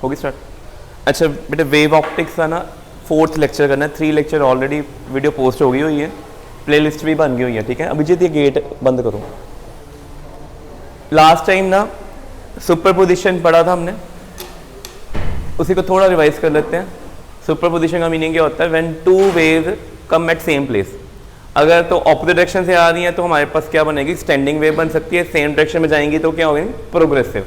होगी स्टार्ट। अच्छा बेटे वेव ऑप्टिक्स का ना 4th लेक्चर करना है, 3 लेक्चर ऑलरेडी वीडियो पोस्ट हो गई हुई है, प्लेलिस्ट भी बन गई हुई है, ठीक है। अभिजीत ये गेट बंद करो। लास्ट टाइम ना सुपरपोजिशन पढ़ा था हमने, उसी को थोड़ा रिवाइज कर लेते हैं। सुपरपोजिशन का मीनिंग क्या होता है, when two wave come at same place. अगर तो ऑपोजिट डायरेक्शन से आ रही है तो हमारे पास क्या बनेगी, स्टैंडिंग वेव बन सकती है। सेम डायरेक्शन में जाएंगी तो क्या होगी, progressive.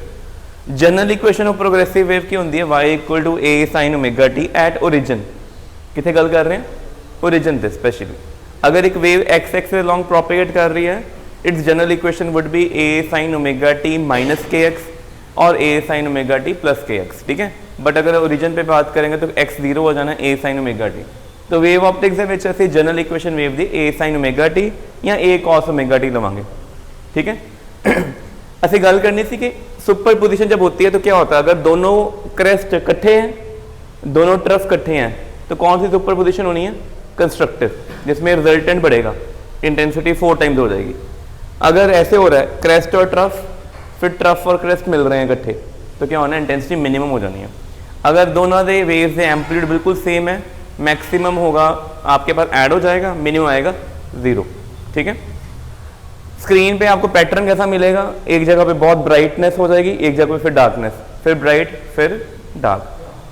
General equation of progressive wave की होती है y equal to a sin omega t at origin. कितने गल कर रहे हैं, ओरिजिन से स्पेशली। अगर एक wave x axis long propagate कर रही है, it's general equation would be a sin omega t minus kx और a sin omega t plus kx, ठीक है। बट अगर ओरिजिन पे बात करेंगे तो x 0 हो जाना a sin ओमेगा t। तो वेव ऑप्टिक्स ਦੇ ਵਿੱਚ ਅਸੀਂ general equation wave the a sin omega t या a cos ओमेगा t लवांगे, ठीक है। ਅਸੀਂ ਗੱਲ करनी थी कि सुपरपोजिशन जब होती है तो क्या होता है, अगर दोनों क्रेस्ट इकट्ठे हैं, दोनों ट्रफ इकट्ठे हैं, तो कौन सी सुपरपोजिशन होनी है, कंस्ट्रक्टिव, जिसमें रिजल्टेंट बढ़ेगा, इंटेंसिटी 4 टाइम्स हो जाएगी। अगर ऐसे हो रहा है क्रेस्ट और ट्रफ, फिर ट्रफ और क्रेस्ट मिल रहे हैं इकट्ठे, तो क्या होना है, इंटेंसिटी मिनिमम हो जानी है। अगर दोनों के वेव्स के एम्पलीट्यूड बिल्कुल सेम है, मैक्सिमम होगा आपके पास ऐड हो जाएगा, मिनिमम आएगा 0, ठीक है। स्क्रीन पे आपको पैटर्न कैसा मिलेगा, एक जगह पे बहुत ब्राइटनेस हो जाएगी, एक जगह पे फिर डार्कनेस, फिर ब्राइट फिर डार्क।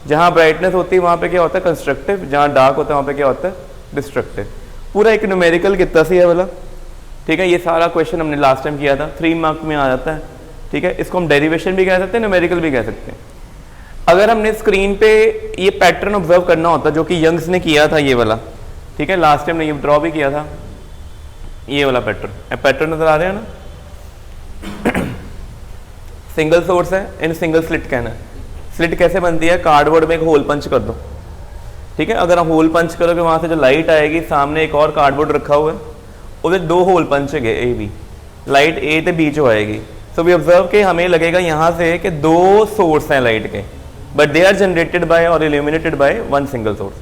जहाँ ब्राइटनेस होती है वहाँ पे क्या होता है, कंस्ट्रक्टिव, जहाँ डार्क होता है वहाँ पे क्या होता है, डिस्ट्रक्टिव। पूरा एक न्यूमेरिकल कितना सी है वाला, ठीक है। ये सारा क्वेश्चन हमने लास्ट टाइम किया था, 3 मार्क में आ जाता है, ठीक है। इसको हम डेरिवेशन भी कह सकते हैं, न्यूमेरिकल भी कह सकते हैं। अगर हमने स्क्रीन पे ये पैटर्न ऑब्जर्व करना होता जो कि यंग्स ने किया था, ये वाला, ठीक है, लास्ट टाइम ने ये ड्रॉ भी किया था, ये वाला पैटर्न नजर आ रहे हैं ना। सिंगल सोर्स है, इन सिंगल स्लिट कहना है। स्लिट कैसे बनती है, कार्डबोर्ड में एक होल पंच कर दो, ठीक है। अगर आप होल पंच करोगे वहां से जो लाइट आएगी, सामने एक और कार्डबोर्ड रखा हुआ है, उधर 2 होल पंच है ए बी, लाइट ए ते बी जो आएगी। सो वी ऑब्जर्व के हमें लगेगा यहाँ से कि 2 सोर्स हैं लाइट के, but they are generated by और illuminated by 1 single source.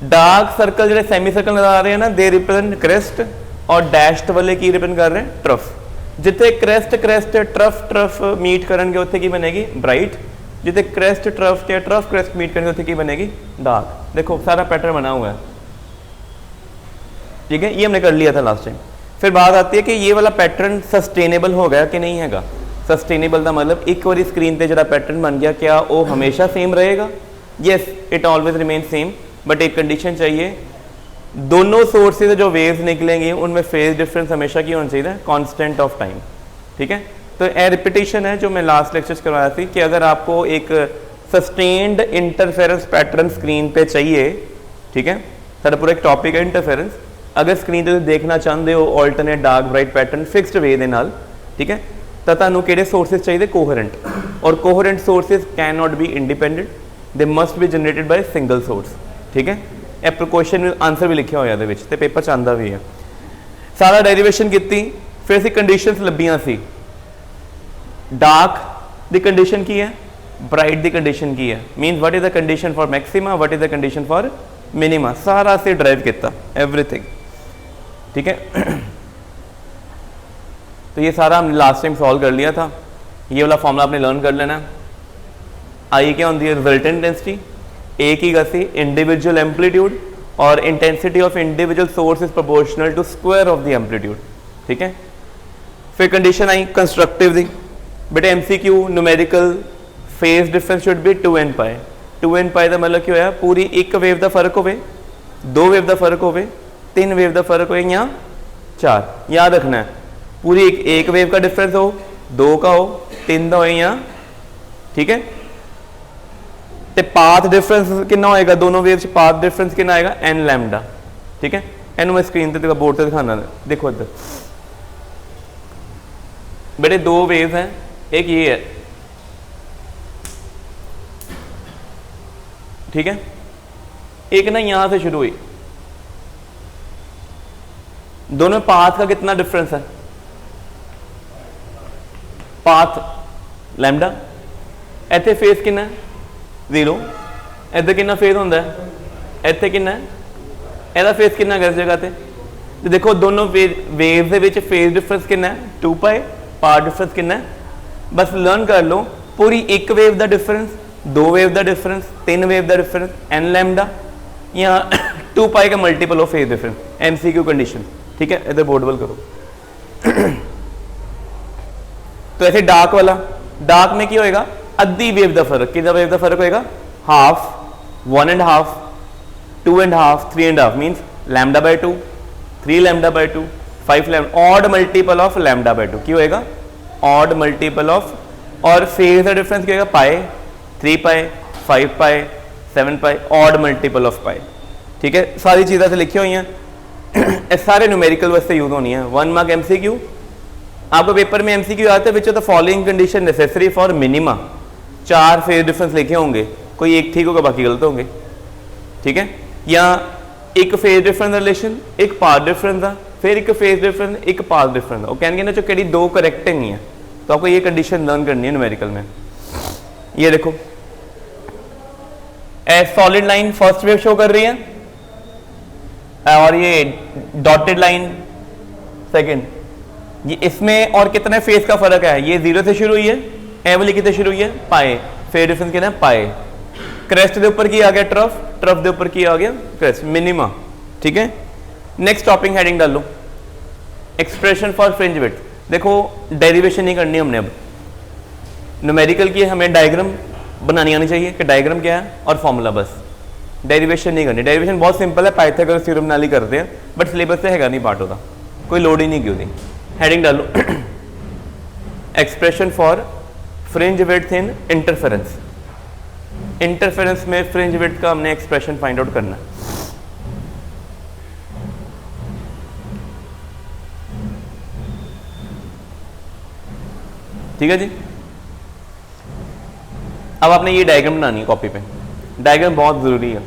Dark circle जो सेमी सर्कल नजर आ रहे हैं ना, दे रिप्रेजेंट क्रेस्ट, और डैश्ड वाले की रिप्रेजेंट कर रहे हैं ट्रफ। जिथे crest crest trough trough meet करेंगे उत्थे की बनेगी ब्राइट, जिथे क्रेस्ट ट्रफ के ट्रफ क्रेस्ट मीट करेंगे उत्थे की बनेगी डार्क। देखो सारा पैटर्न बना हुआ है, ठीक है। ये हमने कर लिया था लास्ट टाइम। फिर बात आती है कि ये वाला पैटर्न सस्टेनेबल हो गया कि नहीं हैगा। सस्टेनेबल का मतलब एक बार स्क्रीन पे जो पैटर्न बन गया, क्या वो हमेशा सेम रहेगा, yes it always remain same, but एक कंडीशन चाहिए, दोनों सोर्सेज जो वेव्स निकलेंगे उनमें फेज डिफरेंस हमेशा की होना चाहिए, कांस्टेंट ऑफ टाइम, ठीक है। तो ए रिपीटेशन है जो मैं लास्ट लेक्चर करवाया थी कि अगर आपको एक सस्टेन्ड इंटरफेरेंस पैटर्न स्क्रीन पे चाहिए, ठीक है, सारा पूरा एक टॉपिक है इंटरफेरेंस। अगर स्क्रीन पे देखना चाहते हो alternate dark bright pattern fixed वे दे नाल, ठीक है, तो ਤੁਹਾਨੂੰ ਕਿਹੜੇ सोर्सेज चाहिए, कोहेरेंट, और coherent sources can not be independent, they must be generated by single source, ठीक है। ਇਹ क्वेश्चन में आंसर भी लिखा होया ਇਹਦੇ ਵਿੱਚ ਤੇ ਪੇਪਰ ਚ ਆਂਦਾ ਵੀ ਹੈ। ਸਾਰਾ ਡੈਰੀਵੇਸ਼ਨ ਕੀਤੀ, ਫਿਰ ਅਸੀਂ ਕੰਡੀਸ਼ਨਸ ਲੱਭੀਆਂ ਸੀ। डार्क ਦੀ ਕੰਡੀਸ਼ਨ ਕੀ ਹੈ, ब्राइट ਦੀ ਕੰਡੀਸ਼ਨ ਕੀ ਹੈ, mean what is the condition for maxima, what is the condition for minima, सारा से ड्राइव किया एवरीथिंग, ठीक है। तो ये सारा हमने लास्ट टाइम सॉल्व कर लिया था। ये वाला फॉर्मूला आपने लर्न कर लेना। आई क्या होती है, रिजल्टेंट इंटेंसिटी, ए की गति इंडिविजुअल एम्पलीट्यूड, और intensity of individual source is proportional to square of the amplitude, ठीक है। फिर कंडीशन आई कंस्ट्रक्टिव दी, बेटे MCQ numerical phase difference should be 2n pi. 2n pi का मतलब क्या होया, पूरी एक वेव का फर्क होवे, 2 वेव का फर्क होवे, 3 वेव का फर्क हो या 4, याद रखना है। पूरी एक वेव का डिफरेंस हो, 2 का हो, 3 का हो या, ठीक है। ते पाथ डिफरेंस कितना होएगा, दोनों वेव से पाथ डिफरेंस कितना आएगा, n लैम्डा, ठीक है। एन मैं स्क्रीन पे बोर्ड पे दिखाना, देखो इधर बेटे 2 वेव हैं, एक ये है, ठीक है, एक ना यहां से शुरू हुई, दोनों पाथ का कितना डिफरेंस है, पाथ लैम्डा, इतने फेस कितना है 0, इधर कितना फेस होता है, इतने कितना है, ਇਹਦਾ फेस कितना है इस जगह पे, तो देखो दोनों वेव्स के फेस डिफरेंस कितना है 2 पाई, पाथ डिफरेंस कितना है। बस लर्न कर लो पूरी एक वेव का डिफरेंस, 2 वेव का डिफरेंस, 3 वेव का डिफरेंस, n लैम्डा, या 2 पाई का multiple of phase difference, MCQ condition. ठीक है, इधर बोर्ड बल करो। तो ऐसे डार्क वाला, डार्क में क्या होएगा, अद्धी वेव का फर्क, कितना वेव का फर्क होएगा, half, 1.5, 2.5, 3.5 means lambda by 2, 3 lambda by 2, 5 lambda, odd multiple of lambda by 2 की होएगा, ऑड मल्टीपल ऑफ, और फेज का डिफरेंस क्या होगा, पाई, 3 पाई, 5 पाई, 7 पाई, ऑड मल्टीपल ऑफ पाई। ठीक है, सारी चीज़ें से लिखी हुई हैं, सारे न्यूमेरिकल वास्ते यूज होनी है। 1 मार्क MCQ, आपको पेपर में MCQ आते हैं, which the following condition necessary for minima, 4 phase difference लिखे होंगे, कोई एक ठीक होगा बाकी गलत होंगे। ठीक है, या एक फेज डिफरेंस रिलेशन, एक पाथ डिफरेंस था, फिर एक फेज डिफरेंस, एक पाथ डिफरेंस, वो कहेंगे ना जो कड़ी 2 करेक्ट नहीं है, तो आपको ये कंडीशन लर्न करनी है न्यूमेरिकल में। ये देखो, solid line first wave show कर रही है, और ये डॉटेड लाइन सेकंड, ये इसमें और कितने फेज का फर्क है, ये 0 से शुरू हुई है, ए वाली कितने शुरू हुई है, पाए, फेज डिफरेंस कितना है, पाए, क्रेस्ट के ऊपर की आ गया ट्रफ, ट्रफ के ऊपर की आ गया क्रेस्ट, मिनिमा। ठीक है, नेक्स्ट टॉपिक हेडिंग डालो, एक्सप्रेशन फॉर फ्रिंज विड्थ। देखो डेरिवेशन नहीं करनी हमने, अब न्यूमेरिकल की हमें डायग्राम बनानी आनी चाहिए कि डायग्राम क्या है और फॉर्मूला, बस डेरिवेशन नहीं करनी। डेरिवेशन बहुत सिंपल है, पाइथागोरस थ्योरम नाल ही करते हैं, बट सिलेबस से हैगा नहीं पार्ट होता, कोई लोड ही नहीं की होती। हेडिंग डालो, expression for fringe width in interference. Interference में फ्रिंज विड्थ का हमने एक्सप्रेशन फाइंड आउट करना है। ठीक है जी, अब आपने ये डायग्राम बनानी है कॉपी पे, डायग्राम बहुत जरूरी है।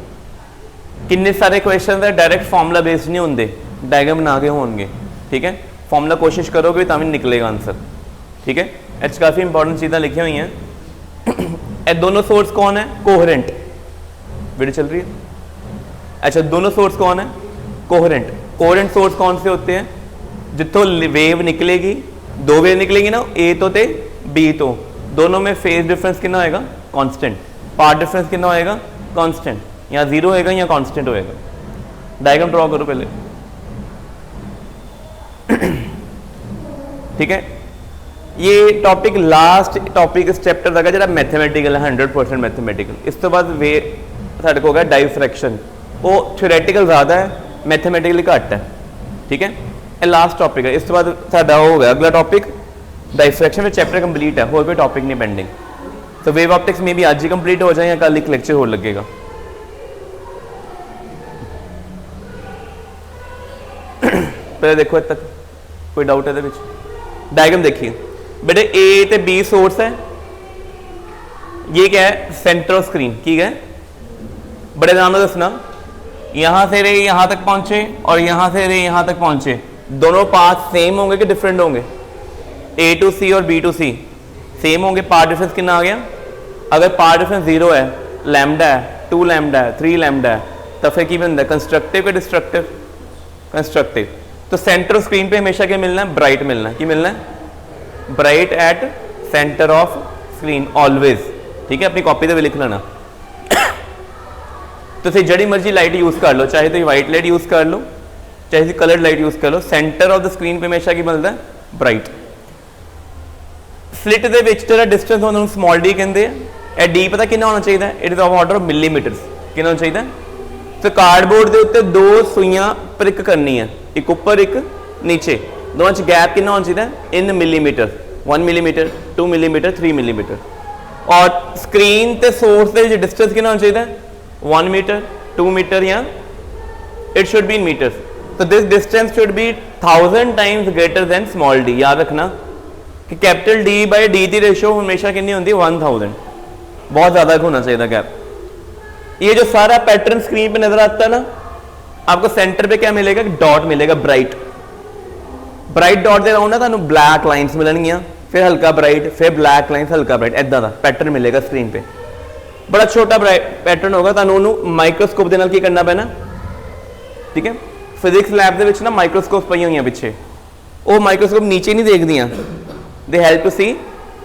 कितने सारे क्वेश्चन है डायरेक्ट फॉर्मूला बेस्ड नहीं होंगे, डायग्राम बना के होंगे। ठीक है, फॉर्मूला कोशिश करोगे तभी निकलेगा आंसर। ठीक है, एच काफ़ी इंपॉर्टेंट चीज़ें लिखी हुई हैं। ए दोनों सोर्स कौन है, कोहेरेंट, वीडियो चल रही है। अच्छा, दोनों सोर्स कौन है, कोहेरेंट। कोहेरेंट सोर्स कौन से होते हैं, जितों वेव निकलेगी, 2 वेव निकलेगी ना, ए तो ते बी तो, दोनों में फेज डिफरेंस कितना होएगा, कांस्टेंट, पाथ डिफरेंस कितना होएगा, कांस्टेंट, या 0 होएगा या कांस्टेंट होएगा। डायग्राम ड्रॉ करो पहले। ठीक है, ये टॉपिक लास्ट टॉपिक इस चैप्टर का जो मैथमेटिकल है, 100% मैथमेटिकल। इस तो बाद वे साढ़े को हो गया डाइफ्रैक्शन, वो थ्योरेटिकल ज़्यादा है, मैथमेटिकली घट है। ठीक है, ये लास्ट टॉपिक है, इस तो बाद साढ़ा हो गया अगला टॉपिक डाइफ्रैक्शन में चैप्टर कंप्लीट है, और कोई टॉपिक नहीं पेंडिंग। तो वेव ऑप्टिक्स में भी आज ही कंप्लीट हो जाए या कल एक लेक्चर हो लगेगा। पहले देखो इतना तक कोई डाउट है डायग्राम देखिए बेटे, ए ते बी सोर्स है, ये क्या है, सेंटर ऑफ स्क्रीन। ठीक है, बड़े नाम में दसना, यहां से रे यहां तक पहुंचे और यहां से रे यहां तक पहुंचे, दोनों पाथ सेम होंगे कि डिफरेंट होंगे, ए टू सी और बी टू सी सेम होंगे। पाथ डिफरेंस कितना आ गया, अगर पाथ डिफरेंस 0 है, लैम्डा है, 2 लैम्डा है, 3 लैम्डा है, तो फिर की बनता है, कंस्ट्रक्टिव या डिस्ट्रक्टिव, कंस्ट्रक्टिव। तो सेंटर ऑफ स्क्रीन पे हमेशा क्या मिलना है, ब्राइट मिलना है। क्या मिलना है, bright eight centre of screen always. ठीक है, अपनी कॉपी पे भी लिख लेना। तो फिर जड़ी मर्जी लाइट यूज कर लो, चाहे तो व्हाइट लाइट यूज कर लो, चाहे कलर्ड लाइट यूज कर लो, सेंटर ऑफ द स्क्रीन पे हमेशा की मिलता है, ब्राइट। स्लिट दे विच तेरा डिस्टेंस होना स्मॉल डी कहते हैं, ए डी पता कितना होना चाहिए, it is of order of millimetres. कितना होना चाहिए, तो कार्डबोर्ड के उत्ते 2 सुइयां प्रिक करनी है, एक ऊपर एक नीचे, दोनों च गैप कितना होना चाहिए, in millimetre, 1 millimetre, 2 millimetre, 3 millimetre. और स्क्रीन ते सोर्स के डिस्टेंस कितना होना चाहिए, 1 मीटर, 2 मीटर, या it should be in metres. तो this distance should be 1000 times greater than small D. याद रखना कि कैपिटल डी बाय डी की रेशो हमेशा कितनी होती है, 1000, बहुत ज्यादा होना चाहिए गैप। ये जो सारा पैटर्न स्क्रीन पे नजर आता है ना, आपको सेंटर पे क्या मिलेगा, डॉट मिलेगा, ब्राइट। ब्राइट डॉट दे राउंड ना तुहानू ब्लैक लाइन्स मिलणगियां, फिर हल्का ब्राइट, फिर ब्लैक लाइन्स, हल्का ब्राइट, इदां दा पैटर्न मिलेगा स्क्रीन पे। बड़ा छोटा पैटर्न होगा, तुहानू उहनू माइक्रोस्कोप दे नाल की करना पैना। ठीक है, फिजिक्स लैब दे विच ना माइक्रोस्कोप पई होईयां पिछे, वो माइक्रोस्कोप नीचे नहीं देखदियां, they help to see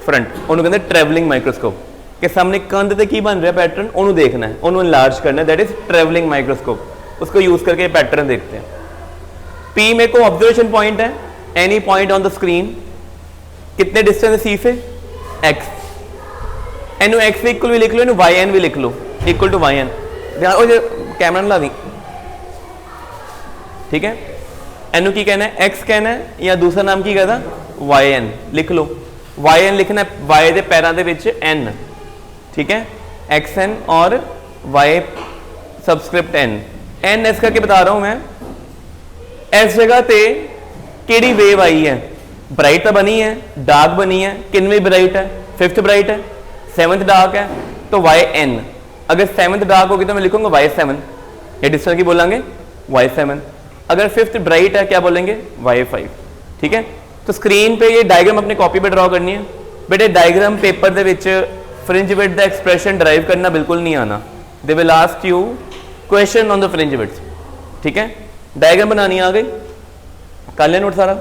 front उन्होंने कहते ट्रैवलिंग माइक्रोस्कोप के सामने कंध पे की बन रहा है पैटर्न उन्होंने देखना है उन्होंने लार्ज करना है दैट इज ट्रैवलिंग माइक्रोस्कोप उसको यूज करके पैटर्न देखते हैं पी में को ऑब्जर्वेशन पॉइंट है any point on the screen कितने डिस्टेंस है सी से एक्स एनु एक्स इक्वल भी लिख लो एनु वाई एन भी लिख लो equal to Y N camera ला दी ठीक है एनु की कहना है एक्स कहना है या दूसरा नाम की कहता वाई एन लिख लो वाई एन लिखना है वाई के पैरों के एन ठीक है एक्स एन और वाई सबस्क्रिप्ट एन एन इस करके बता रहा हूं मैं इस जगह पे केड़ी वेव आई है ब्राइट तो बनी है डार्क बनी है किनवी ब्राइट है फिफ्थ ब्राइट है सेवंथ डार्क है तो वाई एन अगर सेवंथ डार्क होगी तो मैं लिखूंगा वाई सेवन या डिस्टेंस की बोलेंगे वाई सेवन अगर फिफ्थ ब्राइट है क्या बोलेंगे वाई फाइव ठीक है तो स्क्रीन पे ये डायग्राम अपनी कॉपी पे ड्रॉ करनी है बेटे डायग्राम पेपर दे विच फ्रिंज विड्थ दा एक्सप्रेशन ड्राइव करना बिल्कुल नहीं आना they will ask you question on the fringe width ठीक है डायग्राम बनानी आ गई कर लिया नोट सारा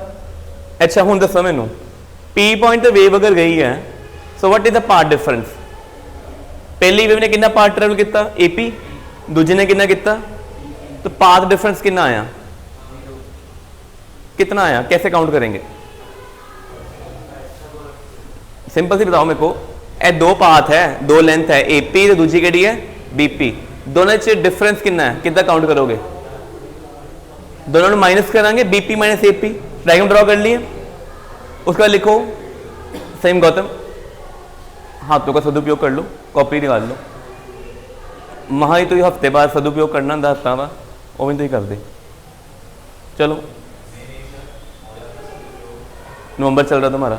अच्छा हूँ दसो मैनू पी पॉइंट ते वेव अगर गई है so what is the path difference पहली वेव ने कितना पाथ ट्रेवल किया एपी दूजे ने कितना किया तो पाथ डिफरेंस कितना आया कितना आया कैसे काउंट करेंगे सिंपल सी बताओ मेरे को ए दो पाथ है दो लेंथ है एपी तो दूजी केड़ी है बीपी दोनों च डिफरेंस कितना है कितना काउंट करोगे दोनों को माइनस करांगे BP minus AP diagram draw कर लिए उसके बाद लिखो सेम गौतम हाथों का सदुपयोग कर लो कॉपी निकाल लो महा ही तो ये हफ्ते बाद सदुपयोग करना दसता वा वो भी तो ही कर दे चलो नवंबर चल रहा तुम्हारा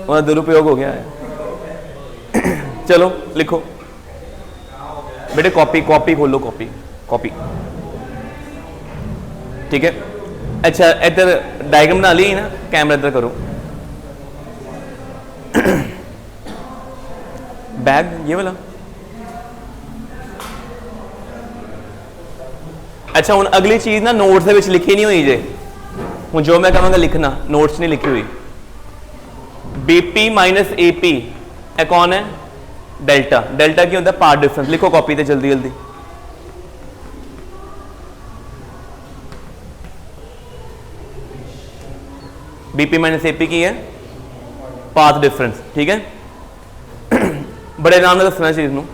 वहां दुरुपयोग हो गया है चलो लिखो बेटे कॉपी कॉपी खोलो कॉपी कॉपी ठीक है अच्छा इधर डायग्राम बना ली ना कैमरा इधर करो बैग ये वाला अच्छा हूँ अगली चीज ना नोट्स के लिखी नहीं हुई जे हूँ जो मैं कहूँगा लिखना नोट्स नहीं लिखी हुई बीपी माइनस एपी ए कौन है डेल्टा डेल्टा की होता है पार्ट डिफरेंस लिखो कॉपी पे जल्दी जल्दी बीपी माइनस एपी की है पाथ डिफरेंस ठीक है बड़े आराम से दसना चीज नू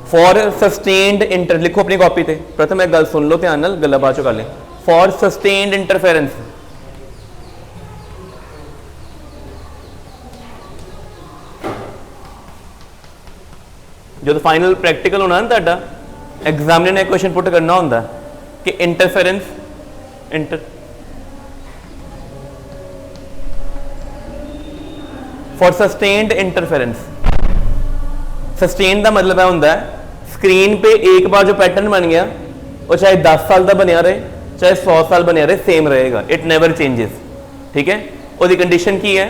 फॉर सस्टेन्ड इंटर लिखो अपनी कॉपी पे प्रथम एक गल सुन लो ध्यान नाल गल्लां बाद चों कर ले फॉर सस्टेन्ड इंटरफेरेंस जो फाइनल प्रैक्टिकल होना ना तुहाडा एग्जामिनर ने क्वेश्चन पुट करना होंदा कि interference inter for sustained interference sustain का मतलब है होंदा स्क्रीन पे एक बार जो पैटर्न बन गया वो चाहे 10 साल का बनया रहे चाहे 100 साल बनया रहे सेम रहेगा इट नेवर चेंजेस ठीक है और कंडीशन की है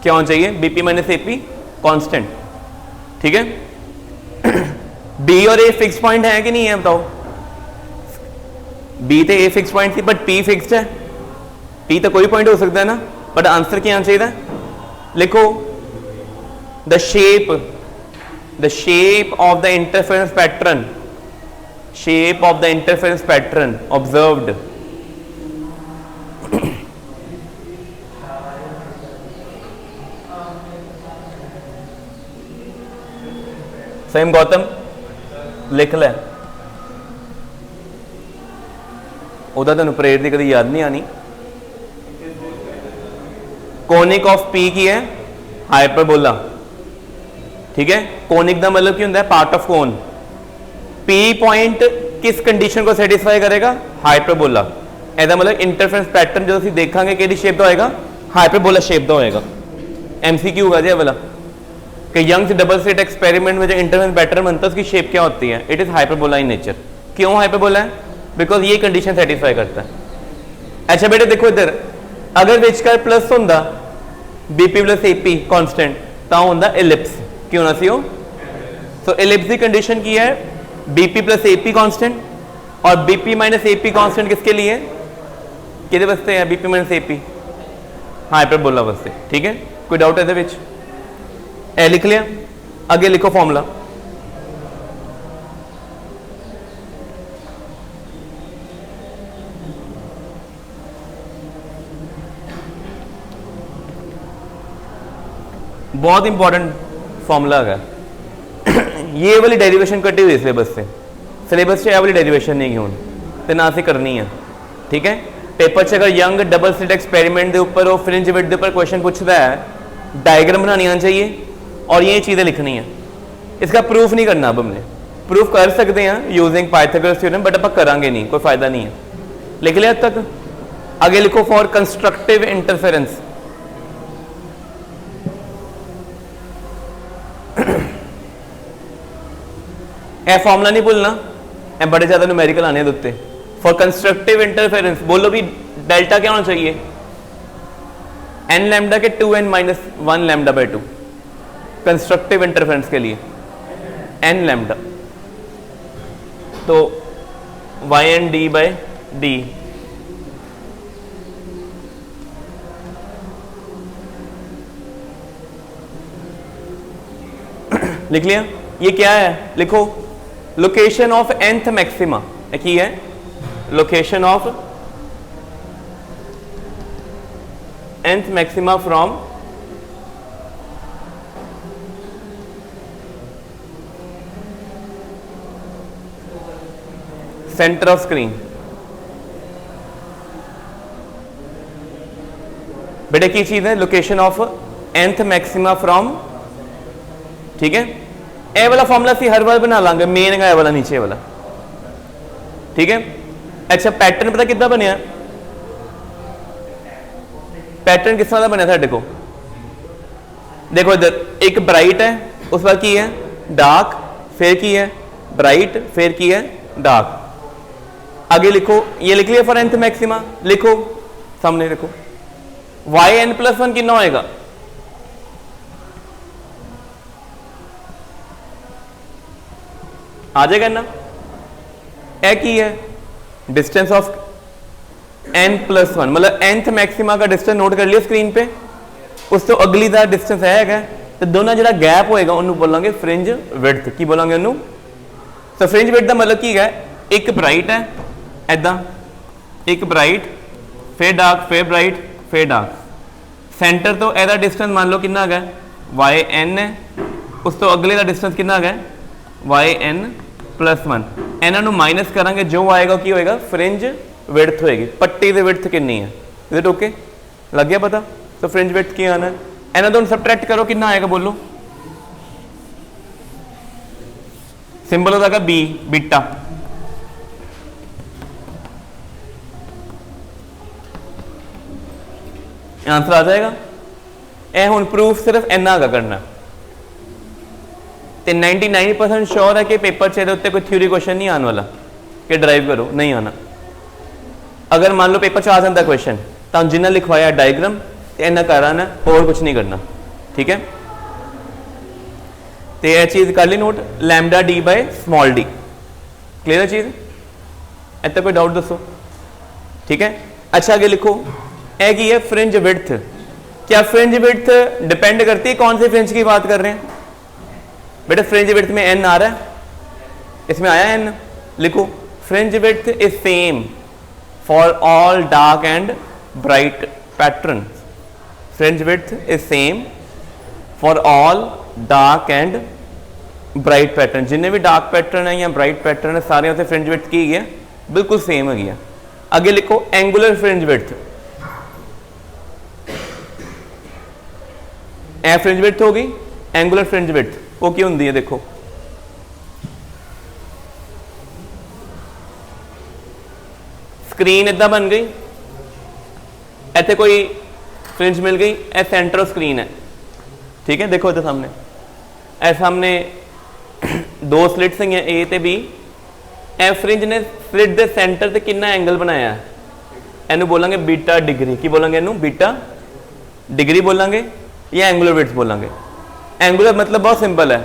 क्या होना चाहिए बीपी माइनस एपी कांस्टेंट ठीक है बी और ए फिक्स पॉइंट है कि नहीं है बताओ बी तो ए फिक्स पॉइंट थी बट पी फिक्स्ड है पी तो कोई पॉइंट हो सकता है ना बट आंसर क्या आना चाहिए लिखो the shape of the interference pattern shape of the interference pattern observed same Gautam लिख ले ओदा तेन परेड की कभी याद नहीं आनी कोनिक ऑफ पी की है हाइपरबोला ठीक है कोनिक का मतलब क्या होता है part of cone P point किस कंडीशन को सेटिस्फाई करेगा हाइपरबोला ऐसा मतलब इंटरफेरेंस पैटर्न जो असं देखा कि शेप का होएगा हाइपरबोला शेप का होएगा MCQ होगा जी वाला कि यंग्स डबल स्लिट एक्सपेरिमेंट में जो इंटरफेरेंस पैटर्न बनता है उसकी शेप क्या होती है it is hyperbola in nature क्यों हाइपरबोला है बिकॉज ये कंडीशन सेटिस्फाई करता है अच्छा बेटे देखो इधर अगर विचकार प्लस होंदा बीपी प्लस एपी कांस्टेंट तो होंदा एलिप्स क्यों ना सी सो एलिप्स की कंडीशन की है बीपी प्लस एपी कांस्टेंट, और बीपी माइनस एपी कांस्टेंट किसके लिए, किहदे वास्ते है, बीपी माइनस एपी हाइपरबोला वास्ते। ठीक है, कोई डाउट है विच? ए लिख लिया, आगे लिखो फॉर्मूला। बहुत इंपॉर्टेंट फॉर्मूला है ये वाली डेरिवेशन कटी हुई सिलेबस से, सिलेबस से वाली डेरिवेशन नहीं हूँ तो ना से करनी है। ठीक है, पेपर से अगर यंग डबल स्लिट एक्सपेरिमेंट के ऊपर और फ्रिंज विड्थ के ऊपर क्वेश्चन पूछता है, डायग्राम बनानी आनी चाहिए और ये चीज़ें लिखनी है। इसका प्रूफ नहीं करना, अब हमने प्रूफ कर सकते हैं यूजिंग पाइथागोरस थ्योरम, बट आप करांगे नहीं, कोई फायदा नहीं है। लिख लिया तक? आगे लिखो for constructive interference. A formula नहीं भूलना, ए बड़े ज्यादा न्यूमेरिकल आने उत्ते। फॉर कंस्ट्रक्टिव इंटरफेरेंस बोलो भी डेल्टा क्या होना चाहिए, एन लैम्डा के 2n minus 1 lambda by 2 constructive interference के लिए एन लैम्डा, तो y n D by d. लिख लिया? ये क्या है, लिखो लोकेशन ऑफ nth मैक्सिमा की है, location of nth maxima from centre of screen. बेटे की चीज है, location of nth maxima from. ठीक है, ए वाला फॉर्मूला सी हर बार बना लांगे, मेन का ए वाला नीचे वाला। ठीक है, अच्छा पैटर्न पता कितना बनया, पैटर्न किस तरह का बनया साडे को, देखो इधर एक ब्राइट है, उस बाद की है डार्क, फिर की है ब्राइट, फिर की है डार्क। आगे लिखो, ये लिख लिया फॉर nth मैक्सिमा, लिखो सामने लिखो वाई एन प्लस 1 कितना होएगा, आ जाएगा ना। ए की है डिस्टेंस ऑफ n प्लस 1, मतलब nth मैक्सिमा का डिस्टेंस नोट कर लिया स्क्रीन पे, उस तो अगली का डिस्टेंस है, तो दोनों जो गैप होएगा उन्होंने बोलेंगे फ्रिंज विड्थ। की बोलेंगे उन्होंने, तो फ्रिंज विड्थ का मतलब की है, एक ब्राइट है ऐदा, एक ब्राइट फिर डार्क, फिर ब्राइट फिर डार्क, सेंटर तो एदा डिस्टेंस मान लो कितना है वाई एन है, उस तो अगले का डिस्टेंस कितना है वाई एन प्लस 1, इन्हों माइनस करांगे जो आएगा की होएगा फ्रिंज विड्थ होएगी, पट्टी की विड्थ कितनी है, इज इट ओके, लग गया पता। तो फ्रिंज विड्थ की आना है, इन्हों दोनों सबट्रैक्ट करो कितना आएगा बोलो, सिंबल होगा बी बीटा, आंसर आ जाएगा। ए हुन प्रूफ सिर्फ इन्ना का करना, तो 99% श्योर है कि पेपर से उत्ते कोई थ्योरी क्वेश्चन नहीं आने वाला कि ड्राइव करो, नहीं आना। अगर मान लो पेपर आ जाता क्वेश्चन, तो जिन्हें लिखवाया डायग्राम तो इन्ना कर आना, और कुछ नहीं करना। ठीक है, तो यह चीज़ कर ली note, lambda D by small D, clear है चीज़, इतना कोई डाउट दसो। ठीक है, अच्छा आगे लिखो, ए की है फ्रिंज विड्थ। क्या फ्रिंज विड्थ डिपेंड करती है कौन से फ्रिंज की बात कर रहे हैं, बेटा फ्रिंज विड्थ में एन आ रहा है, इसमें आया एन, लिखो fringe width is same for all dark and bright pattern, fringe width is same for all dark and bright pattern, जिन्हें भी डार्क पैटर्न है या ब्राइट पैटर्न है सारे उसे फ्रिंज विड्थ की है बिल्कुल सेम है। आगे लिखो एंगुलर फ्रिंज विड्थ, ए फ्रिंज विड्थ होगी, एंगुलर फ्रिंज विड्थ वो की होंगी है, देखो स्क्रीन इदा बन गई, इतने कोई फ्रिंज मिल गई, ए सेंटर ऑफ स्क्रीन है। ठीक है, देखो इधर सामने, ए सामने दो स्लिट्स हैं ए ते बी, ए फ्रिंज ने स्लिट दे सेंटर ते कितना एंगल बनाया है, इनू बोलेंगे बीटा डिग्री। की बोलेंगे इनू बीटा डिग्री बोलेंगे या एंगुलर विड्थ बोलेंगे। एंगुलर मतलब बहुत सिंपल है,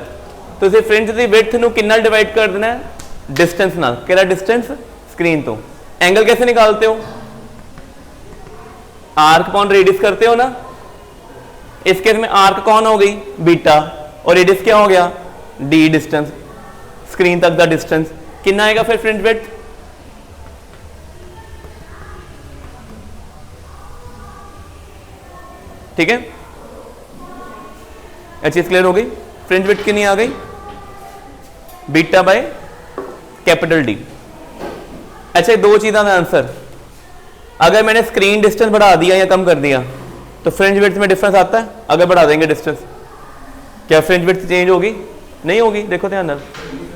ਤੁਸੀਂ ਫ੍ਰਿੰਜ ਦੀ ਵਿਡਥ ਨੂੰ ਕਿੰਨਾ डिवाइड कर देना है? डिस्टेंस नाल। केड़ा डिस्टेंस? स्क्रीन तो। एंगल कैसे निकालते हो? आर्क अपॉन रेडियस करते हो ना। इस केस में आर्क कौन हो गई? बीटा, और रेडियस क्या हो गया? डी, डिस्टेंस, स्क्रीन तक का डिस्टेंस। कितना आएगा फिर फ्रिंज विड्थ? ठीक है, यह चीज क्लियर हो गई। फ्रिंज विड्थ कितनी आ गई? Beta by capital D. अच्छा, दो चीज़ों का आंसर, अगर मैंने स्क्रीन डिस्टेंस बढ़ा दिया या कम कर दिया तो फ्रिंज विड्थ में डिफरेंस आता है। अगर बढ़ा देंगे डिस्टेंस, क्या फ्रिंज विड्थ चेंज होगी? नहीं होगी। देखो ध्यान नाल,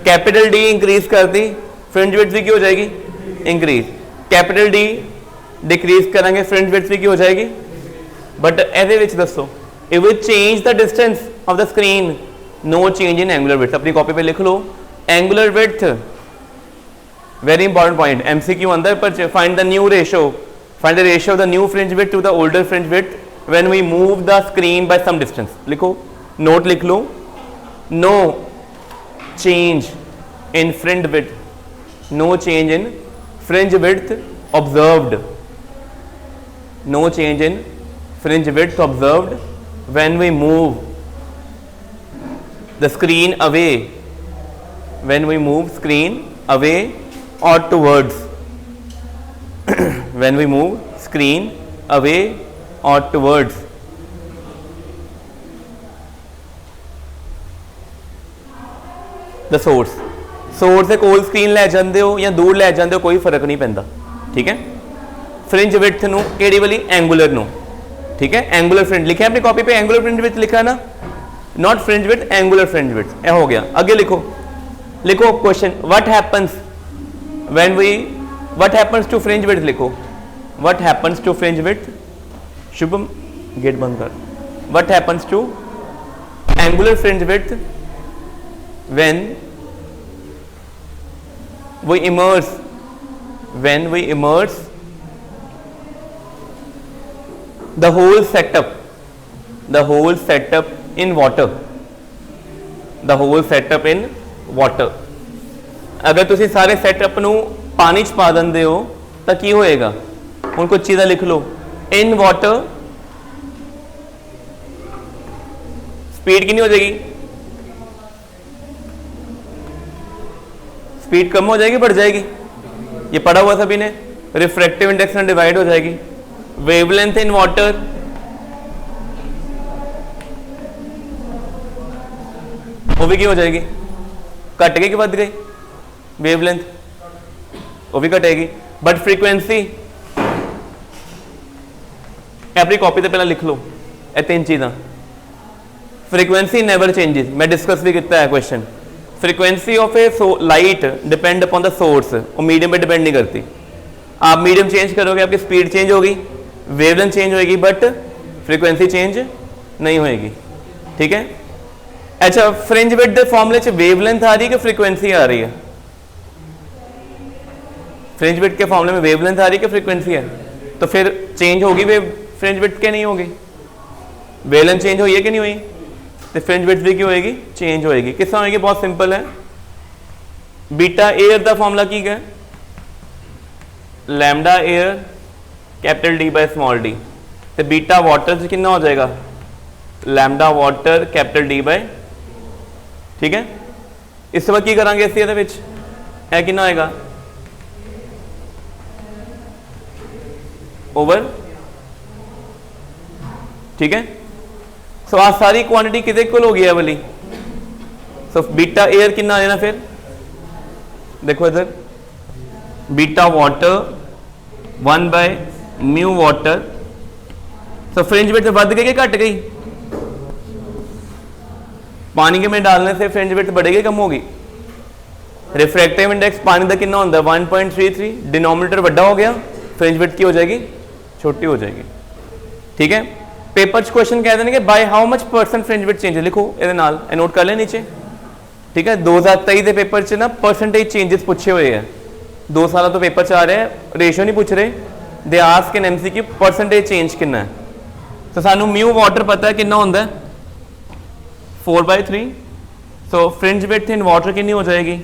कैपिटल डी इंक्रीज कर दी, फ्रिंज विड्थ भी की हो जाएगी? इंक्रीज। कैपिटल डी डिक्रीज करेंगे, फ्रिंज विड्थ भी की हो जाएगी। बट एदे विच दसो, if we change the distance of the screen, no change in angular width. अपनी कॉपी पे लिख लो, angular width, very important point, MCQ अंदर पर, find the new ratio, find the ratio of the new fringe width to the older fringe width when we move the screen by some distance. लिखो, note लिख लो, no change in fringe width, no change in fringe width observed, no change in fringe width observed when we move the screen away, when we move screen away or towards when we move screen away or towards the source। Source ਦੇ ਕੋਲ screen ਲੈ ਜਾਂਦੇ ਹੋ ਜਾਂ दूर ਲੈ ਜਾਂਦੇ ਹੋ, कोई फर्क नहीं पैंदा। ठीक है, फ्रिंज विड्थ ਨੂੰ ਕਿਹੜੀ वाली? एंगुलर ਨੂੰ। ठीक है, एंगुलर फ्रिंज लिखा है अपनी कॉपी पे, एंगुलर फ्रिंज विड्थ लिखा है ना, not fringe width, angular fringe width. यह हो गया। आगे लिखो, लिखो question, what happens when we, what happens to fringe width लिखो, what happens to fringe width. Shubham gate बंद कर। What happens to angular fringe width when we immerse, when we immerse the whole setup in water, the whole setup in water। अगर तुसी सारे setup नू पानी च पा देंदे हो तो की होएगा? हुण कुछ चीज़ां लिख लो, इन वाटर स्पीड कितनी हो जाएगी? स्पीड कम हो जाएगी, बढ़ जाएगी? ये पढ़ा हुआ सभी ने। रिफ्रैक्टिव इंडेक्स में डिवाइड हो जाएगी। वेवलेंथ इन वाटर, वो भी क्या हो जाएगी? घट गई कि बढ़ गई? वेवलेंथ वो भी घटेगी। बट फ्रीक्वेंसी अपनी कॉपी से पहले लिख लो, ये तीन चीज़ां। फ्रीक्वेंसी नेवर चेंजेस, मैं डिस्कस भी किया है question. Frequency of A light depend upon the source, वो मीडियम पे डिपेंड नहीं करती। आप मीडियम चेंज करोगे, आपकी स्पीड चेंज होगी, वेवलेंथ चेंज होएगी, बट फ्रीक्वेंसी चेंज नहीं होएगी। ठीक है, अच्छा, फ्रिंज विड्थ फॉर्मूले च वेवलेंथ आ रही है कि फ्रीक्वेंसी आ रही है? फ्रिंज विड्थ के फॉर्मूले में वेवलेंथ आ रही है कि फ्रीक्वेंसी है? तो फिर चेंज होगी वेव फ्रिंज विड्थ के नहीं होगी? वेवलेंथ चेंज हुई है कि नहीं हुई? तो फ्रिंज विड्थ भी क्यों होएगी? चेंज होएगी। किस तरह होएगी? बहुत सिंपल है। बीटा एयर का फॉर्मूला की है? Lambda air capital D by small d. तो बीटा वाटर से कितना हो जाएगा? Lambda water capital D by. ठीक है, इस वक्त की करांगे इस कितना आएगा? ओवर। ठीक है, सो आज सारी क्वांटिटी कितने इक्वल हो गई है वाली? सो बीटा एयर कितना आ जाना? फिर देखो इधर, beta water 1 by mu water. So fringe width बढ़ गई कि घट गई? पानी के में डालने से फ्रिंज विड्थ बढ़ेगी कम होगी? रिफ्रैक्टिव इंडेक्स पानी का कितना होता है? 1.33। डिनोमिनेटर बड़ा हो गया, फ्रिंज विड्थ की हो जाएगी छोटी हो जाएगी। ठीक है, पेपर च क्वेश्चन कह देंगे bye how much percent fringe width change. लिखो ये नाल, नोट कर ले नीचे। ठीक है, 2023 के पेपर च ना परसेंटेज चेंजेस पूछे हुए हैं। 2 साल तो पेपर च आ रहे हैं, रेशियो नहीं पूछ रहे। They ask in MCQ percentage change कितना है। तो सानू म्यू वाटर पता है कितना होता है? 4/3। सो फ्रिंज विड्थ इन वाटर कितनी हो जाएगी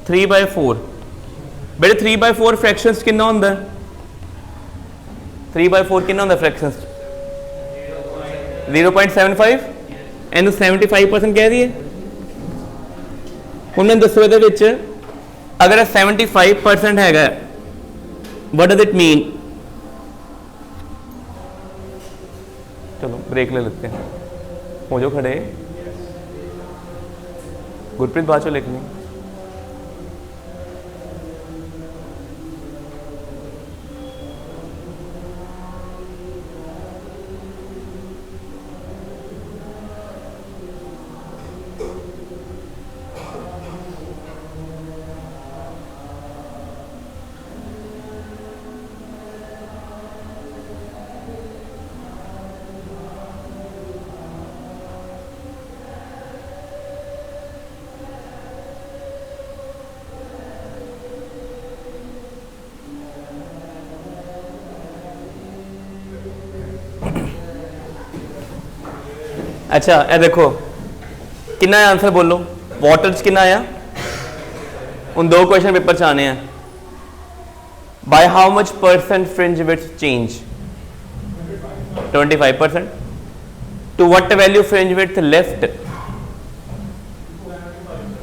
3/4 बेटे 3/4 फ्रैक्शंस कितना होंदा 3/4 कितना होंदा फ्रैक्शंस 0.75 एंड 75% कह दिए हुण मैं दसो इहदे विच अगर 75% हैगा व्हाट डज इट मीन चलो ब्रेक ले लेते हैं हो जाओ खड़े गुरप्रीत बाद चो लिख लें अच्छा ए देखो कितना आंसर बोलो वाटर च कितना आया उन दो क्वेश्चन पेपर च आने हैं by how much percent fringe width change 25% to what value fringe width left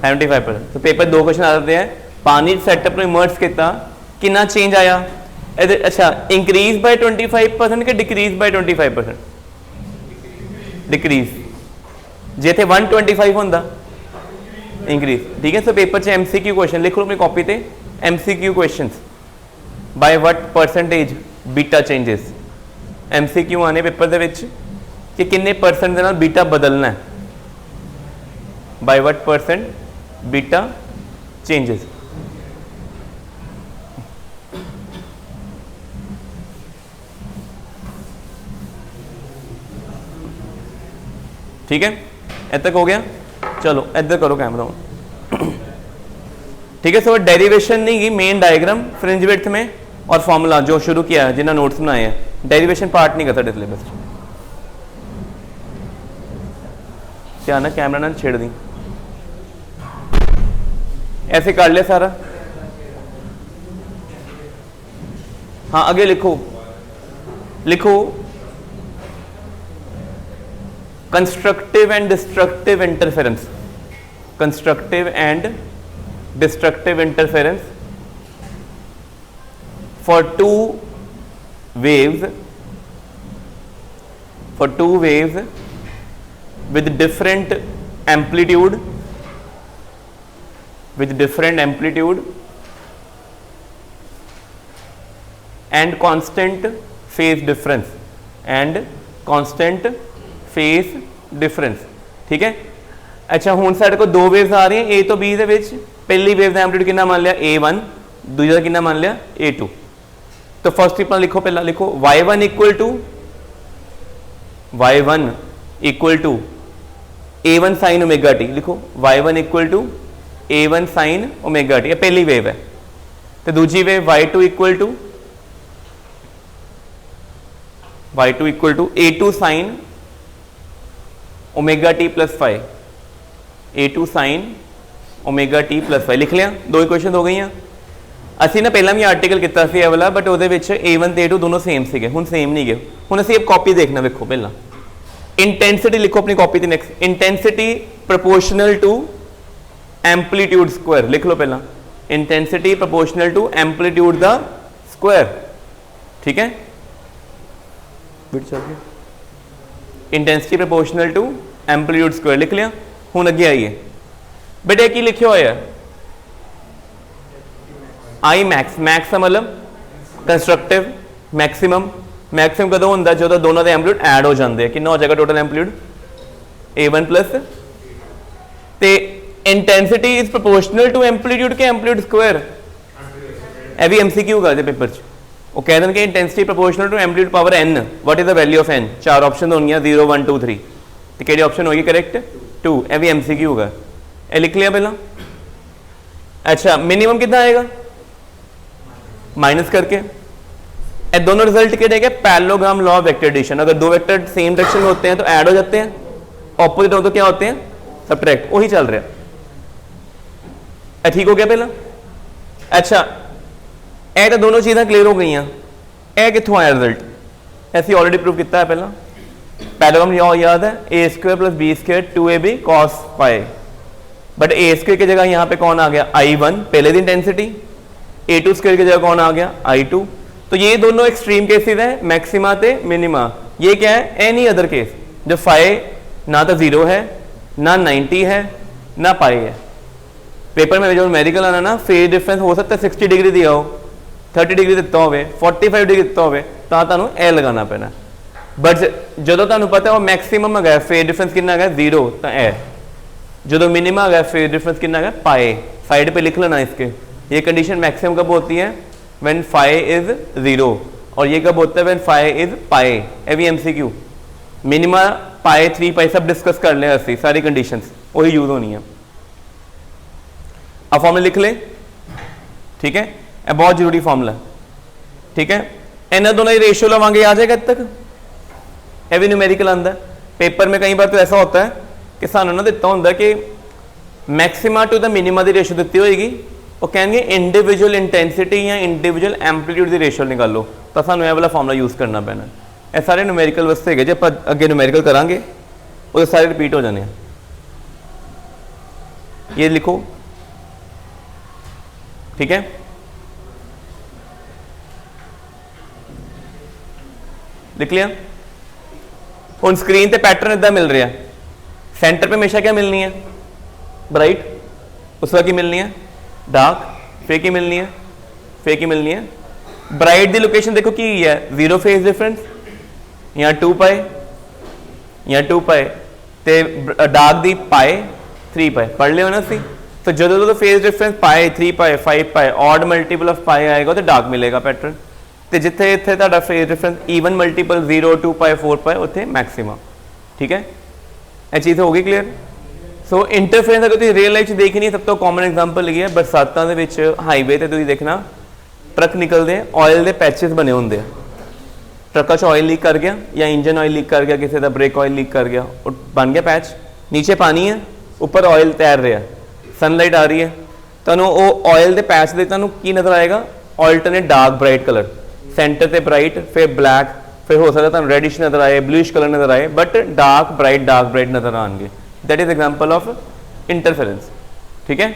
75%। तो पेपर दो क्वेश्चन आ जाते हैं पानी सैटअप में इमर्स किया कितना चेंज आया अच्छा इंक्रीज बाय 25% कि डिक्रीज बाय 25% डिक्रीज जे थे 125 होंदा इंक्रीज ठीक है। सो पेपर च MCQ क्वेश्चन लिख लो अपनी कॉपी ते MCQ questions by what percentage beta changes MCQ आने पेपर दे विच कि किन्ने परसेंट दे नाल बीटा बदलना है by what percent beta changes ठीक है इधर तक हो गया चलो इधर करो कैमरा ठीक है। सो डेरिवेशन नहीं की मेन डायग्राम फ्रिंज विड्थ में और फॉर्मूला जो शुरू किया है जिन्हें नोट्स बनाए हैं डेरिवेशन पार्ट नहीं करता सिलेबस क्या ना कैमरा ना छेड़ दी ऐसे कर लिया सारा हाँ आगे लिखो लिखो constructive and destructive interference constructive and destructive interference for two waves with different amplitude and constant phase difference ठीक है। अच्छा हुण साडे को दो वेव्स आ रही हैं A तो B दे विच पहली वेव का एम्पलीट्यूड कितना मान लिया A1 दूसरा कितना मान लिया A2 तो फर्स्ट ट्रिपल लिखो पहला लिखो y1 equal to A1 sine omega t लिखो y1 equal to A1 sine omega t पहली वेव है तो दूसरी wave y2 equal to A2 sine omega t plus 5 A2 sine omega t plus 5 लिख लिया दो इक्वेशन हो गई हैं। असी ना पहला भी आर्टिकल किया सी वाला बट वो A1 ते A2 दोनों सेम से हुण सेम नहीं गए हुण असीं अब कॉपी देखना वेखो पहला इंटेंसिटी लिखो अपनी कॉपी ते next intensity proportional to amplitude square लिख लो पहला intensity proportional to amplitude the square ठीक है intensity proportional to amplitude square लिख लिया हुण अगे आइए बेटे की लिखिया होया आई मैक्स मैक्स का मतलब कंस्ट्रक्टिव मैक्सिमम मैक्सिमम कदों होंदा जो दोनों के एम्पलीट्यूड ऐड हो जाते हैं कितना हो जाएगा टोटल एम्पलीट्यूड A1 प्लस ते intensity is proportional to amplitude के एम्पलीट्यूड स्क्वायर ए भी MCQ का पेपर च वो कह दें कि intensity proportional to amplitude power n what is the value of n चार ऑप्शन होंगे 0 1 2 3 तो केड़ी ऑप्शन होगी करेक्ट 2 ए भी MCQ का ए लिख लिया पहला। अच्छा मिनिमम कितना आएगा माइनस करके ए दोनों रिजल्ट के देंगे parallelogram law of vector addition अगर दो वेक्टर सेम डायरेक्शन में होते हैं तो ऐड हो जाते हैं ऑपोजिट हो तो क्या होते हैं सबट्रैक्ट वही चल रहा है। ठीक हो गया पहला? अच्छा ए तो दोनों चीज़ां क्लीयर हो गई। ए कितों आया रिजल्ट? ऐसी ऑलरेडी प्रूव किया है पहला। पहले हम याद है A square plus B square 2ab cos pi, but A square की जगह यहाँ पे कौन आ गया? I1 पहले दी इंटेंसिटी। A2 स्क्वायर की जगह कौन आ गया? I2। तो ये दोनों एक्सट्रीम केसेस है, मैक्सिमा ते मिनिमा। ये क्या है? एनी अदर केस जो फाई ना तो 0 है ना 90 है ना पाई है। पेपर में जो न्यूमेरिकल आना ना फेज डिफरेंस हो सकता है 60 डिग्री दिया हो, 30 डिग्री दिता हो, 45 डिग्री दिता हो, तो ए लगाना पैना। बट जो तुहानू पता है वो मैक्सिमम है फेज डिफरेंस कितना है? 0, तो ए। जो मिनिमम है फेज डिफरेंस कितना है? पाए। साइड पे लिख लेना इसके। ये कंडीशन मैक्सिमम कब होती है? व्हेन फाई इज 0, और ये कब होता है? व्हेन फाई इज पाए। ए भी MCQ। मिनिमा पाए 3 पाए सब डिस्कस कर ले, ऐसी सारी कंडीशंस वही यूज होनी है। अब फॉर्मूला लिख ले, ठीक है? यह बहुत जरूरी फॉर्मूला, ठीक है? इन्होंने दोनों रेशियो लवांगे, आ जाएगा तक। यह भी न्यूमेरिकल आंदा है पेपर में। कई बार तो ऐसा होता है कि सानू ना दिता होंदा कि मैक्सिमा टू द मिनिमा की रेशियो दी होगी, वो कहेंगे इंडिविजुअल इंटेंसिटी या इंडिविजुअल एंपलीट्यूड की रेशियो निकालो, तो सानू यह वाला फॉर्मूला यूज करना पैना। ये सारे न्यूमेरिकल वास्ते है, जो आप अगे न्यूमेरिकल करांगे वो सारे रिपीट हो जाने। ये लिखो, ठीक है? लिख लिया? हुण स्क्रीन पे पैटर्न इदा मिल रहा है। सेंटर पे हमेशा क्या मिलनी है? ब्राइट। उस वक्त की मिलनी है डार्क, फिर की मिलनी है, फिर की मिलनी है ब्राइट। दी लोकेशन देखो की है 0 फेज डिफरेंस, या 2 पाए या 2 पाए, ते डार्क दी पाए 3 पाए। पढ़ लियो ना सी। तो जो फेज डिफरेंस पाए 3 पाए 5 पाए ऑड मल्टीपल ऑफ पाए आएगा तो डार्क मिलेगा पैटर्न। तो जिथे इतने तुहाडा फेज डिफरेंस ईवन मल्टीपल 0 2 पाए 4 पाए उत्थे मैक्सिमा, ठीक है? यह चीज़ होगी क्लीयर? सो इंटरफेरेंस अगर तुम रियल लाइफ देखनी, सब तो कॉमन एग्जाम्पल है बरसातों के हाईवे तो तुम देखना ट्रक निकलते हैं, ऑयल के पैचेस बने होंगे। ट्रक ऑयल लीक कर गया या इंजन ऑयल लीक कर गया, किसी का ब्रेक ऑयल लीक कर गया, और बन गया पैच। नीचे पानी है, ऊपर ऑयल तैर रहा है, सनलाइट आ रही है, तुहानू वो ऑयल के पैच से तुहानू की नज़र आएगा? Alternate dark bright colour. Centre से ब्राइट, फिर ब्लैक, फिर हो सकता है तुहानू रेडिश नज़र आए, ब्लूइश कलर नज़र आए, बट डार्क ब्राइट नज़र आएंगे। That is example of interference, ठीक है?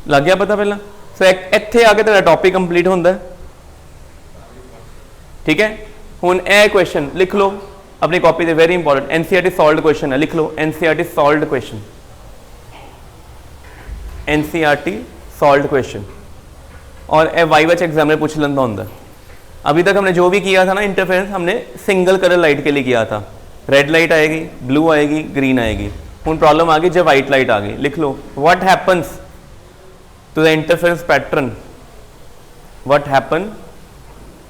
लग गया पता पहला? सो इत्थे आके तेरा टॉपिक कंप्लीट होता है, ठीक है? हुण ए क्वेश्चन लिख लो अपनी कॉपी से, very important. NCERT solved question है, लिख लो NCERT solved question, NCERT solved question. और ए वाइवा एग्जाम में पूछ लेता होंगे। अभी तक हमने जो भी किया था ना इंटरफेरेंस, हमने सिंगल कलर लाइट के लिए किया था। रेड लाइट आएगी, ब्लू आएगी, ग्रीन आएगी। हुण प्रॉब्लम आ गई जब वाइट लाइट आ गई। लिख लो what happens to the interference pattern, what happen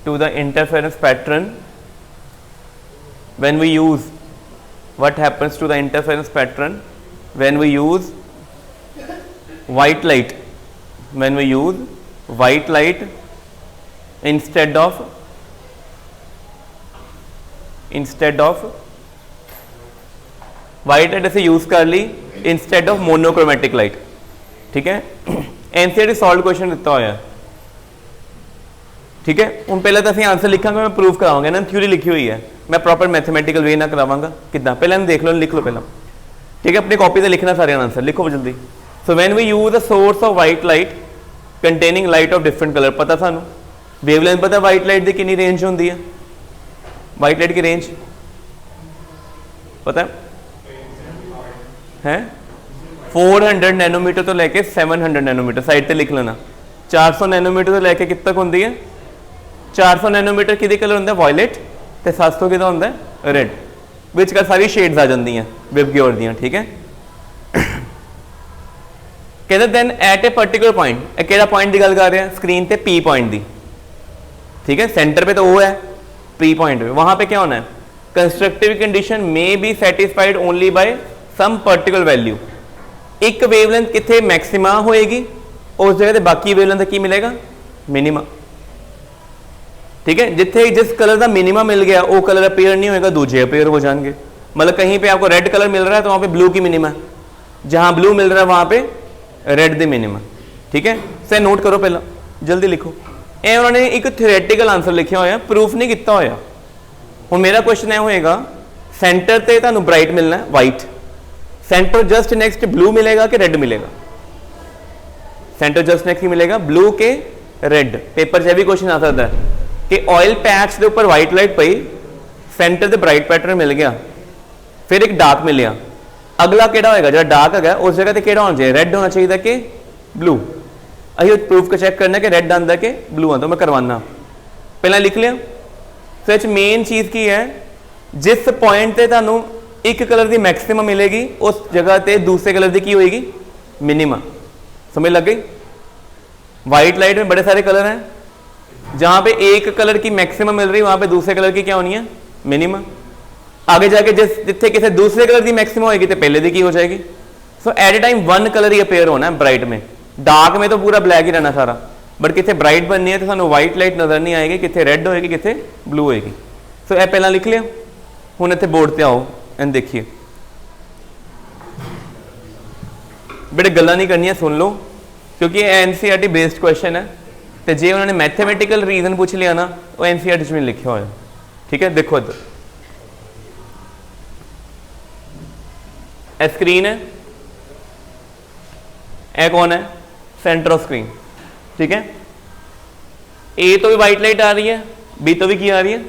to the interference pattern when we use, what happens to the interference pattern when we use white light, when we use white light instead of white light ऐसे use कर ली instead of monochromatic light, ठीक है? NCERT solve question दिता हुआ है, ठीक है? हम पहले तो असं आंसर लिखांगे, मैं प्रूव कराऊंगा ना, थ्योरी लिखी हुई है, मैं प्रॉपर मैथमेटिकल वे ना करावांगा। कितना पहले देख लो, लिख लो पहला, ठीक है? अपनी कॉपी से लिखना सारे आंसर, लिखो जल्दी। So when we use a source of white light containing light of different colour, पता सानू वेवलेंथ पता वाइट लाइट की कितनी रेंज होती है? वाइट लाइट की रेंज पता है 400 नैनोमीटर तो लेके 700 नैनोमीटर, साइड पे लिख लेना। 400 नैनोमीटर तो लेके कितने तक होती है? 400 नैनोमीटर कि कलर होंगे वायलेट, तो 700 कि होंगे रेड, विच कर सारी शेड्स आ जाती हैं विबग्योर दियां, ठीक है? कहते then at a particular point, केड़ा पॉइंट की गल कर रहे हैं? स्क्रीन पे P पॉइंट की, ठीक है? सेंटर पे तो वो है, P पॉइंट पे, वहां पे क्या होना है? Constructive condition may be satisfied only by some particular value. एक वेवलेंथ कितने मैक्सिमा होएगी, उस जगह ते बाकी वेवलेंथ की मिलेगा? मिनिमा, ठीक है? जिथे जिस कलर का मिनिमा मिल गया वो कलर अपेयर नहीं होगा, दूजे अपेयर हो जाएंगे। मतलब कहीं पे आपको रेड कलर मिल रहा है तो वहां पे ब्लू की मिनिमा है, जहां ब्लू मिल रहा है वहां पे रेड द मिनिमम। ठीक है, सो नोट करो पहला, जल्दी लिखो। ये उन्होंने एक थ्योरेटिकल आंसर लिखा होया, प्रूफ नहीं किया होया। हुण मेरा क्वेश्चन यह होएगा, सेंटर ते तुहानूं ब्राइट मिलना है white, centre just next blue मिलेगा कि रेड मिलेगा? सेंटर जस्ट नेक्स्ट ही मिलेगा, ब्लू के रेड। पेपर से भी क्वेश्चन आ सकता है कि ऑयल पैच के ऊपर वाइट लाइट पई, सेंटर से ब्राइट पैटर्न मिल गया, फिर एक डार्क मिलिया, अगला केड़ा होएगा? जो डार्क है उस जगह ते केड़ा होना चाहिए? रेड होना चाहिए कि ब्लू? अभी प्रूफ का चेक करना कि रेड आंदा कि ब्लू आंदा। मैं करवाना, पहला लिख लिया। सच मेन चीज़ की है, जिस पॉइंट ते तुहानूं एक कलर की मैक्सिमम मिलेगी उस जगह ते दूसरे कलर की होएगी मिनिमम। समझ लग गई? वाइट लाइट में बड़े सारे कलर हैं, जहां पे एक कलर की मैक्सिमम मिल रही है वहां पे दूसरे कलर की क्या होनी है? मिनिमम। आगे जाके जिथे किसी दूसरे कलर की मैक्सिमम होएगी तो पहले की हो जाएगी। So at a time one colour ही अपेयर होना है ब्राइट में। डार्क में तो पूरा ब्लैक ही रहना सारा, बट कितने ब्राइट बननी है तो सानू वाइट लाइट नजर नहीं आएगी, कितने रेड होएगी कितने ब्लू होएगी। सो यह पहला लिख लिया। हुण इत्थे बोर्ड ते आओ एंड देखिए, बड़े गल्लां नहीं करनियां, सुन लो, क्योंकि एनसीईआरटी बेस्ड क्वेश्चन है। तो जे उन्होंने मैथमेटिकल रीजन पूछ लिया ना, वो एनसीईआरटी में लिखा हुआ है। ठीक है, देखो इधर स्क्रीन है, ए कौन है? Centre of screen. ठीक है, ए तो भी वाइट लाइट आ रही है, बी तो भी की आ रही है।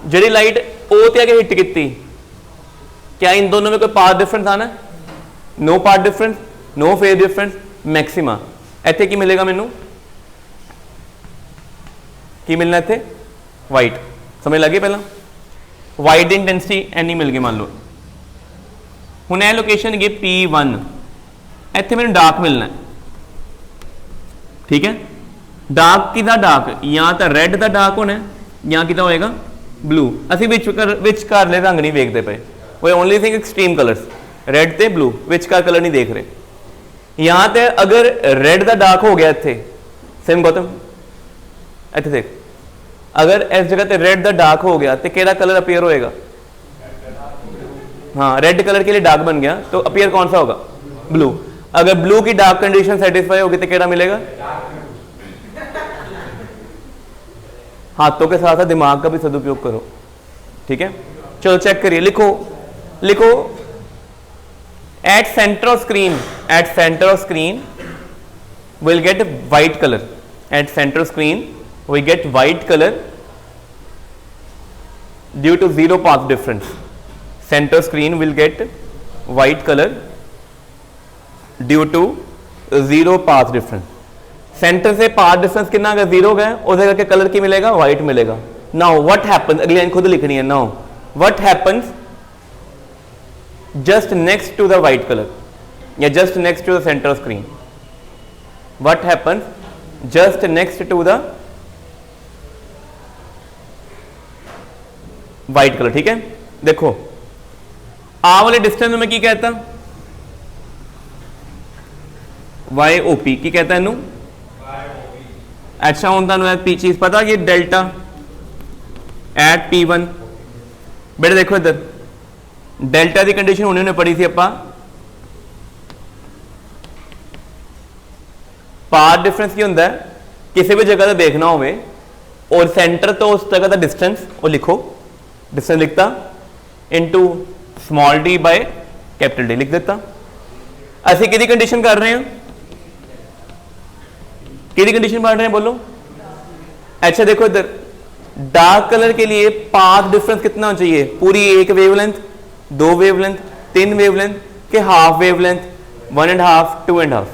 जी लाइट ओ ते आगे हिट की, क्या इन दोनों में कोई पाथ डिफरेंस आना है? No path difference, no phase difference, maxima. इत्थे की मिलेगा मैनू? की मिलना इत्थे? वाइट। समझ लगी? पहला वाइट की इंटेंसिटी एनी मिल गई, मान लो। हुण यह लोकेशन है P1, इत्थे मैनू डार्क मिलना है। ठीक है, डार्क किदा डार्क? या तो रेड का डार्क होना है या किदा होएगा ब्लू। असीं विचकारले रंग नहीं वेखते पे, वो only thing extreme colours red ते ब्लू, विचकार कलर नहीं देख रहे। यहाँ तो अगर रेड का डार्क हो गया इत्थे, सेम गौतम इत्थे देख, अगर इस जगह ते रेड का डार्क हो गया तो केड़ा कलर अपीयर होएगा? हाँ, रेड कलर के लिए डार्क बन गया तो अपीयर कौन सा होगा? ब्लू। अगर ब्लू की डार्क कंडीशन सेटिस्फाई होगी तो केड़ा मिलेगा? हाथों के साथ साथ दिमाग का भी सदुपयोग करो। ठीक है, चलो चेक करिए, लिखो लिखो। At centre of screen will get white colour. At centre of screen we get white colour due to zero path difference. Centre screen will get white colour due to zero path difference. Centre से path difference कितना अगर zero गया उस करके colour की मिलेगा? White मिलेगा। Now what happens, अगली लाइन खुद लिखनी है। Now what happens just next to the white colour या just next to the centre of screen? What happens just next to the white colour? ठीक है, देखो आ वाले डिस्टेंस में मैं की कहता? YOP की कहता है? अच्छा हूँ तुहानू चीज पता कि डेल्टा एट P1। बेटे देखो इधर डेल्टा की कंडीशन होनी उन्हें पढ़ी थी अपा, पाथ डिफरेंस की होंदा है किसी भी जगह का देखना होवे और सेंटर तो उस जगह का डिस्टेंस वो लिखो, डिस्टेंस लिखता into small d by capital D लिख देता। असं कि कंडीशन कर रहे हैं, कि कंडीशन पढ़ रहे हैं बोलो। अच्छा देखो इधर डार्क कलर के लिए पाथ डिफरेंस कितना होना चाहिए? पूरी एक वेवलेंथ, दो वेवलेंथ, तीन वेवलेंथ के हाफ वेवलेंथ, 1.5, 2.5।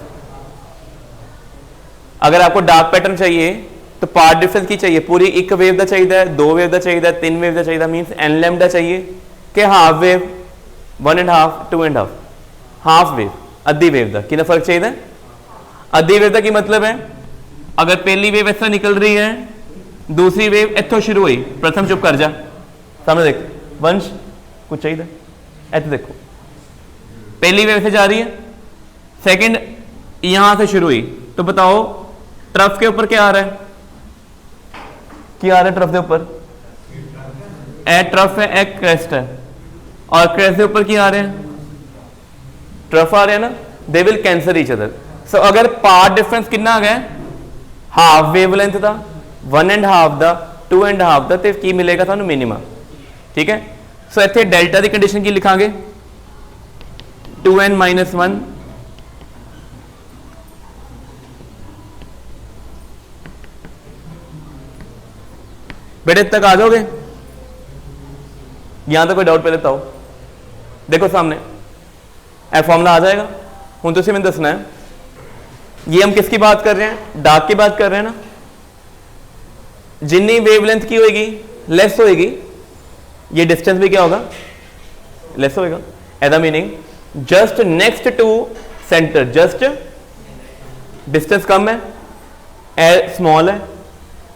अगर आपको डार्क पैटर्न चाहिए तो पाथ डिफरेंस की चाहिए? पूरी एक वेव का चाहिए, दो वेव का चाहिए, तीन वेव का चाहिए, मीनस एन लैम्डा चाहिए कि हाफ वेव, 1.5, 2.5। हाफ वेव अद्धी वेव का कितना फर्क चाहिए? अद्धी वेव का की मतलब है अगर पहली वेव ऐसा निकल रही है, दूसरी वेव इतों शुरू हुई, प्रथम चुप कर जा, सामने देख वंश कुछ चाहिए, ऐसे देखो पहली वेव से जा रही है, सेकंड यहां से शुरू हुई, तो बताओ ट्रफ के ऊपर क्या आ रहा है? क्या आ रहा है ट्रफ के ऊपर? ए ट्रफ है, एक क्रेस्ट है, और क्रेस्ट के ऊपर क्या आ रहे हैं? टर्फ आ रहा है ना, they will cancel each other. So अगर पाथ डिफरेंस कितना आ गया, हाफ वेवलेंथ का, 1.5 का, 2.5 का, तो की मिलेगा थानू मिनिमा। ठीक है, सो इत्थे डेल्टा की कंडीशन की लिखांगे 2n-1 बेटे तक आ जाओगे, यहां तक कोई डाउट पहले बताओ। देखो सामने ए फॉर्मूला आ जाएगा। हूं तुसीं मैनूं दसना है ये हम किसकी बात कर रहे हैं, डार्क की बात कर रहे हैं ना। जितनी वेवलेंथ की होगी लेस होगी, ये डिस्टेंस भी क्या होगा, लेस होगा। एदा meaning just next to centre, just distance कम है, ए स्मॉल है,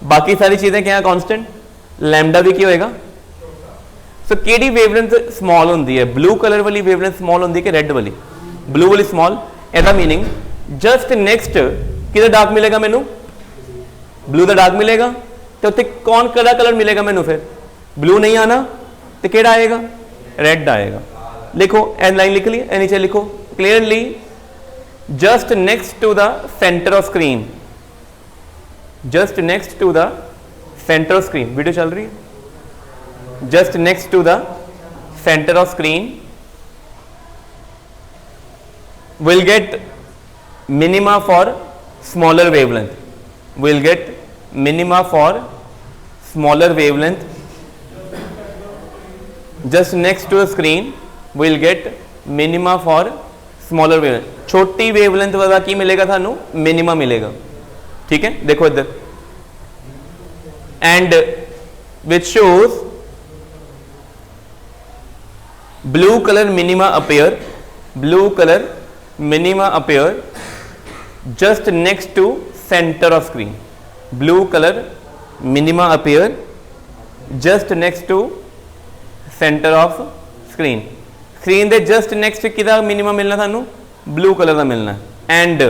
बाकी सारी चीजें क्या है कांस्टेंट, लैम्डा भी क्या होएगा। सो केड़ी वेवलेंथ स्मॉल होंदी है, ब्लू कलर वाली वेवलेंथ स्मॉल होंदी है कि रेड वाली, ब्लू वाली स्मॉल। एदा मीनिंग जस्ट नेक्स्ट किधर डार्क मिलेगा मैनू, ब्लू का डार्क मिलेगा, तो उत्ते कौन कड़ा कलर मिलेगा मैनू, फिर ब्लू नहीं आना तो केड़ा आएगा, रेड आएगा। लिखो एन लाइन लिख ली, ए नीचे लिखो clearly, just next to the centre of screen, just next to the centre of screen, video चल रही है, just next to the centre of screen will get minima for smaller wavelength, will get minima for smaller wavelength, just next to the screen will get minima for smaller wavelength। छोटी wavelength वाला की मिलेगा थानू, minima मिलेगा। ठीक है, देखो इधर, and which shows blue colour minima appear, blue colour minima appear just next to center of screen, blue color minima appear just next to center of screen, screen दे just next किदा minima मिलना थानू, blue colour का मिलना। And